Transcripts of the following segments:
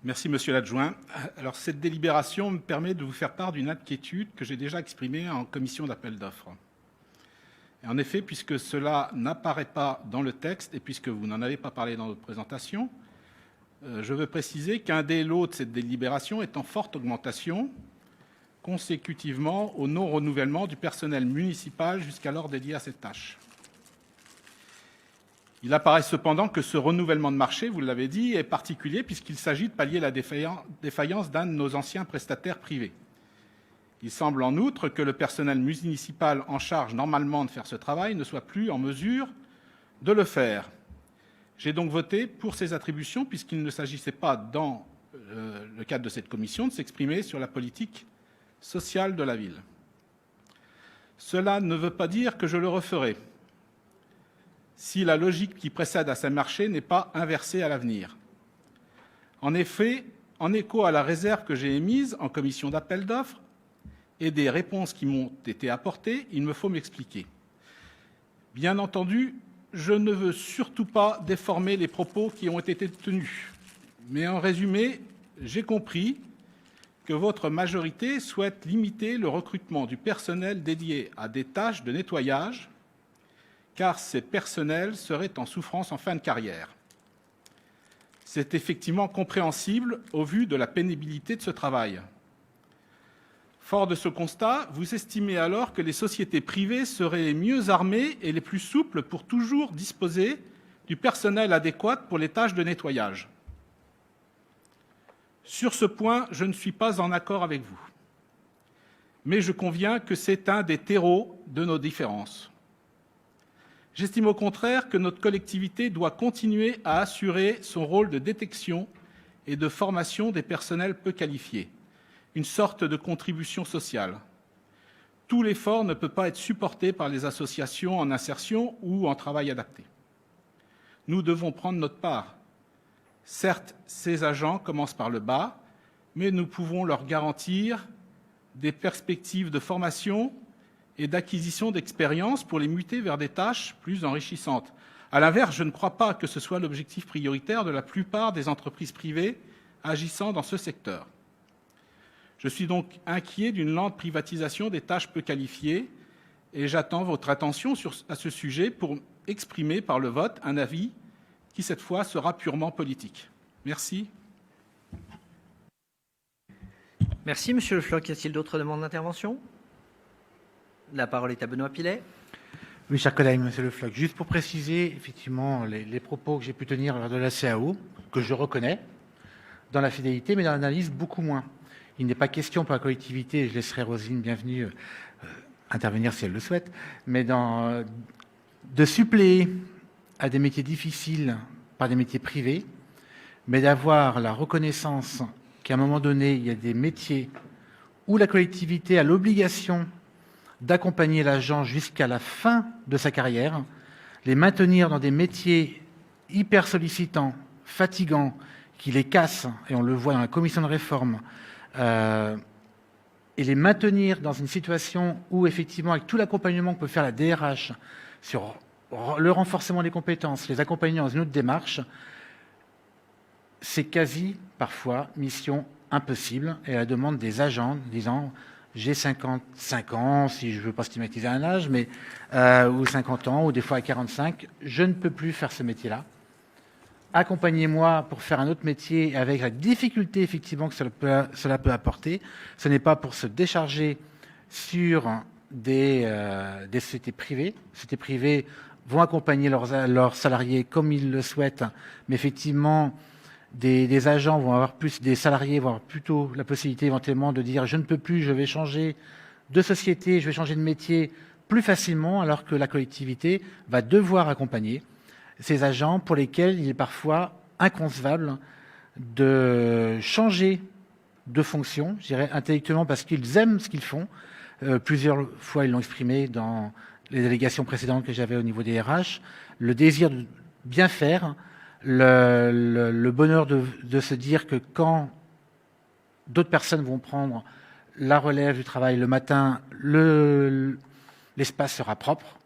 Merci, monsieur l'adjoint. Alors, cette délibération me permet de vous faire part d'une inquiétude que j'ai déjà exprimée en commission d'appel d'offres. Et en effet, puisque cela n'apparaît pas dans le texte et puisque vous n'en avez pas parlé dans votre présentation, je veux préciser qu'un des lots de cette délibération est en forte augmentation consécutivement au non-renouvellement du personnel municipal jusqu'alors dédié à cette tâche. Il apparaît cependant que ce renouvellement de marché, vous l'avez dit, est particulier puisqu'il s'agit de pallier la défaillance d'un de nos anciens prestataires privés. Il semble en outre que le personnel municipal en charge normalement de faire ce travail ne soit plus en mesure de le faire. J'ai donc voté pour ces attributions puisqu'il ne s'agissait pas, dans le cadre de cette commission, de s'exprimer sur la politique sociale de la ville. Cela ne veut pas dire que je le referai, si la logique qui précède à ces marchés n'est pas inversée à l'avenir. En effet, en écho à la réserve que j'ai émise en commission d'appel d'offres et des réponses qui m'ont été apportées, il me faut m'expliquer. Bien entendu, je ne veux surtout pas déformer les propos qui ont été tenus, mais en résumé, j'ai compris que votre majorité souhaite limiter le recrutement du personnel dédié à des tâches de nettoyage, car ces personnels seraient en souffrance en fin de carrière. C'est effectivement compréhensible au vu de la pénibilité de ce travail. Fort de ce constat, vous estimez alors que les sociétés privées seraient les mieux armées et les plus souples pour toujours disposer du personnel adéquat pour les tâches de nettoyage. Sur ce point, je ne suis pas en accord avec vous. Mais je conviens que c'est un des terreaux de nos différences. J'estime au contraire que notre collectivité doit continuer à assurer son rôle de détection et de formation des personnels peu qualifiés, une sorte de contribution sociale. Tout l'effort ne peut pas être supporté par les associations en insertion ou en travail adapté. Nous devons prendre notre part. Certes, ces agents commencent par le bas, mais nous pouvons leur garantir des perspectives de formation et d'acquisition d'expérience pour les muter vers des tâches plus enrichissantes. À l'inverse, je ne crois pas que ce soit l'objectif prioritaire de la plupart des entreprises privées agissant dans ce secteur. Je suis donc inquiet d'une lente privatisation des tâches peu qualifiées et j'attends votre attention à ce sujet pour exprimer par le vote un avis qui, cette fois, sera purement politique. Merci. Merci, Monsieur Le Floch. Y a-t-il d'autres demandes d'intervention ? La parole est à Benoît Pilet. Oui, chers collègues, Monsieur Le Floch, juste pour préciser effectivement les propos que j'ai pu tenir lors de la CAO, que je reconnais, dans la fidélité, mais dans l'analyse beaucoup moins. Il n'est pas question pour la collectivité, et je laisserai Roselyne bienvenue intervenir si elle le souhaite, mais de suppléer à des métiers difficiles par des métiers privés, mais d'avoir la reconnaissance qu'à un moment donné, il y a des métiers où la collectivité a l'obligation d'accompagner l'agent jusqu'à la fin de sa carrière, les maintenir dans des métiers hyper sollicitants, fatigants, qui les cassent, et on le voit dans la commission de réforme, et les maintenir dans une situation où, effectivement, avec tout l'accompagnement que peut faire la DRH sur le renforcement des compétences, les accompagner dans une autre démarche, c'est quasi, parfois, mission impossible, et à la demande des agents, disant j'ai 55 ans, si je ne veux pas stigmatiser un âge, mais, ou 50 ans, ou des fois à 45, je ne peux plus faire ce métier-là. Accompagnez-moi pour faire un autre métier avec la difficulté, effectivement, que cela peut apporter. Ce n'est pas pour se décharger sur des sociétés privées. Les sociétés privées vont accompagner leurs salariés comme ils le souhaitent, mais effectivement, des agents vont avoir plus, des salariés vont avoir plutôt la possibilité éventuellement de dire je ne peux plus, je vais changer de société, je vais changer de métier plus facilement, alors que la collectivité va devoir accompagner ces agents pour lesquels il est parfois inconcevable de changer de fonction, je dirais intellectuellement parce qu'ils aiment ce qu'ils font. Plusieurs fois, ils l'ont exprimé dans les délégations précédentes que j'avais au niveau des RH, le désir de bien faire, le bonheur de se dire que quand d'autres personnes vont prendre la relève du travail le matin, l'espace sera propre.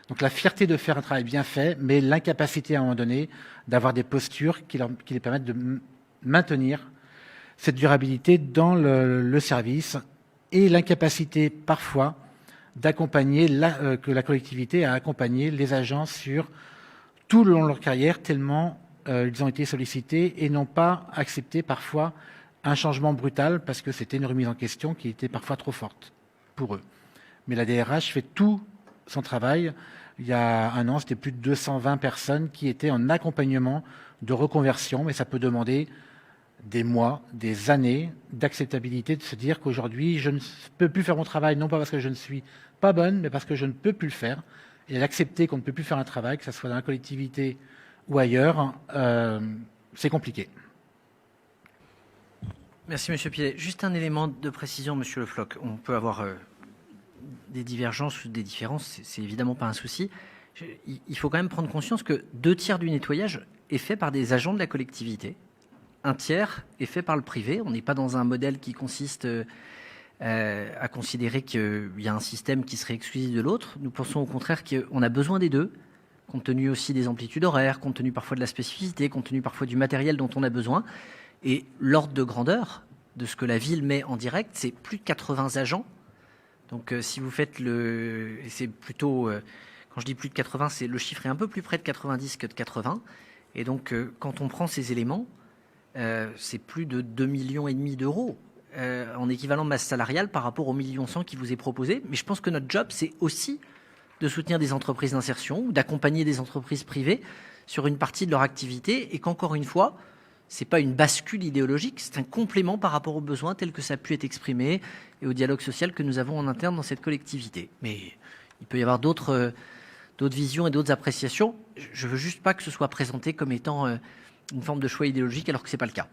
Donc la fierté de faire un travail bien fait, mais l'incapacité à un moment donné d'avoir des postures qui les permettent de maintenir cette durabilité dans le service et l'incapacité parfois d'accompagner que la collectivité a accompagné les agents sur tout le long de leur carrière, tellement ils ont été sollicités et n'ont pas accepté parfois un changement brutal parce que c'était une remise en question qui était parfois trop forte pour eux. Mais la DRH fait tout son travail. Il y a un an, c'était plus de 220 personnes qui étaient en accompagnement de reconversion, mais ça peut demander des mois, des années d'acceptabilité, de se dire qu'aujourd'hui, je ne peux plus faire mon travail, non pas parce que je ne suis pas bonne, mais parce que je ne peux plus le faire. Et d'accepter qu'on ne peut plus faire un travail, que ce soit dans la collectivité ou ailleurs, c'est compliqué. Merci, Monsieur Pilet. Juste un élément de précision, Monsieur Le Floch. On peut avoir des divergences ou des différences, c'est évidemment pas un souci. Il faut quand même prendre conscience que 2/3 du nettoyage est fait par des agents de la collectivité. 1/3 est fait par le privé. On n'est pas dans un modèle qui consiste à considérer qu'il y a un système qui serait exclusif de l'autre. Nous pensons au contraire qu'on a besoin des deux, compte tenu aussi des amplitudes horaires, compte tenu parfois de la spécificité, compte tenu parfois du matériel dont on a besoin. Et l'ordre de grandeur de ce que la ville met en direct, c'est plus de 80 agents. Donc si vous faites c'est plutôt, quand je dis plus de 80, le chiffre est un peu plus près de 90 que de 80. Et donc quand on prend ces éléments, c'est plus de 2,5 millions d'euros en équivalent de masse salariale par rapport aux 1,1 million qui vous est proposé. Mais je pense que notre job, c'est aussi de soutenir des entreprises d'insertion ou d'accompagner des entreprises privées sur une partie de leur activité et qu'encore une fois, ce n'est pas une bascule idéologique, c'est un complément par rapport aux besoins tels que ça a pu être exprimé et au dialogue social que nous avons en interne dans cette collectivité. Mais il peut y avoir d'autres visions et d'autres appréciations. Je ne veux juste pas que ce soit présenté comme étant une forme de choix idéologique alors que ce n'est pas le cas.